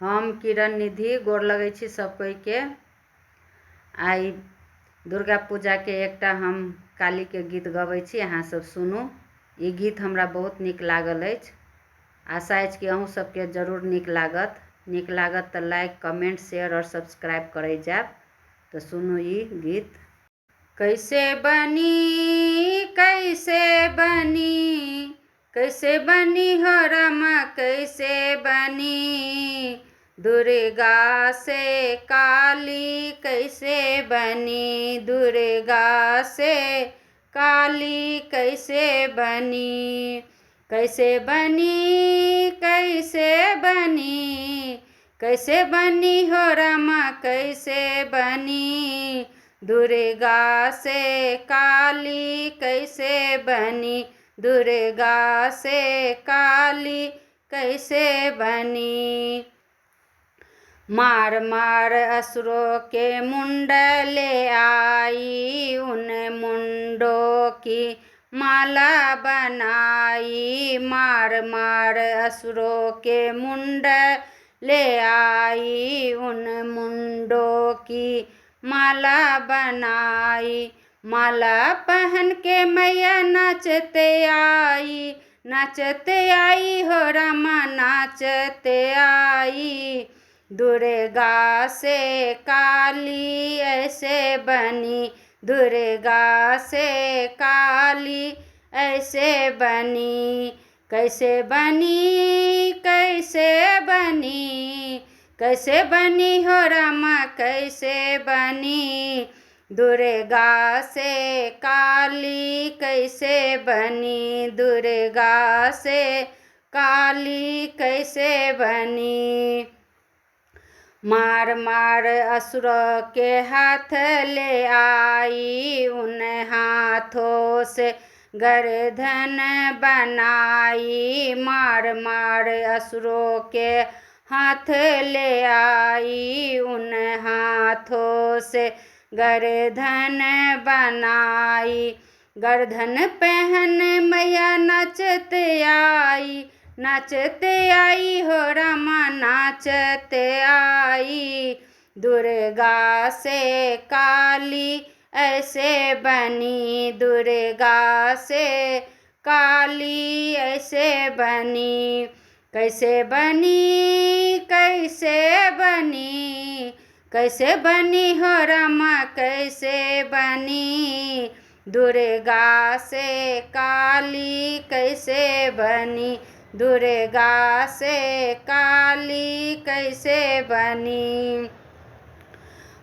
हम किरण निधि गोर लगै छी सब कोई के। आई दुर्गा पूजा के एकटा हम काली के गीत गबै छी, अहाँ सब सुनू। ई गीत हमरा बहुत नीक लागल अछि। आशा अछि कि अहूँ सबके जरूर नीक लागत। नीक लागत तो लाइक कमेंट शेयर और सब्सक्राइब करे जाब। तो सुनू ई गीत। कैसे बनी कैसे बनी कैसे बनी हो रमा कैसे बनी, दुर्गा से काली कैसे बनी, दुर्गा से काली कैसे बनी। कैसे बनी कैसे बनी कैसे बनी हो रमा कैसे बनी, दुर्गा से काली कैसे बनी, दुर्गा से काली कैसे बनी। मार मार असुरों के मुंड ले आई, उन मुंडों की माला बनाई। मार मार असुरों के मुंड ले आई, उन मुंडों की माला बनाई। माला पहन के मैया नाचते आई, नाचते आई हो रमा नाचते आई। दुर्गा से काली ऐसे बनी, दुर्गा से काली ऐसे बनी। कैसे बनी कैसे बनी कैसे बनी हो रमा कैसे बनी, दुर्गा से काली कैसे बनी, दुर्गा से काली कैसे बनी। मार मार असुर के हाथ ले आई, उन हाथों से गर्दन बनाई। मार मार असुरों के हाथ ले आई, उन हाथों से गर्दन बनाई। गर्दन पहन मैया नाचते आई, नाचते आई हो रमा नाचते आई। दुर्गा से काली ऐसे बनी, दुर्गा से काली ऐसे बनी। कैसे बनी कैसे बनी कैसे बनी हो रमा कैसे बनी, दुर्गा से काली कैसे बनी, दुर्गा से काली कैसे बनी।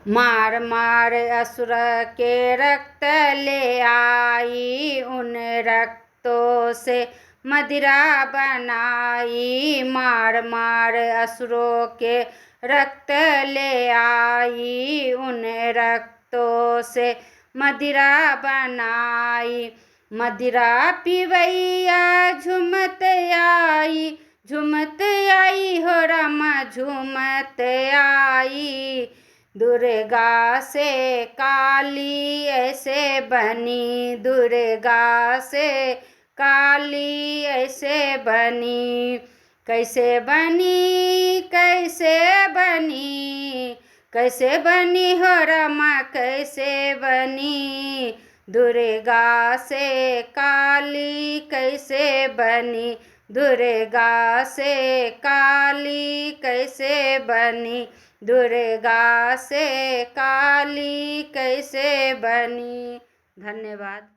मार मार असुर के रक्त ले आई, उन रक्तों से मदिरा बनाई। मार मार असुरों के रक्त ले आई, उन रक्तों से मदिरा बनाई। मदिरा पिवैया झुमत आई, झुमत आई हो रमा झुमत आई। दुर्गा से काली ऐसे बनी, दुर्गा से काली ऐसे बनी। कैसे बनी कैसे बनी कैसे बनी हो रमा कैसे बनी, दुर्गा से काली कैसे बनी, दुर्गा से काली कैसे बनी, दुर्गा से काली कैसे बनी। धन्यवाद।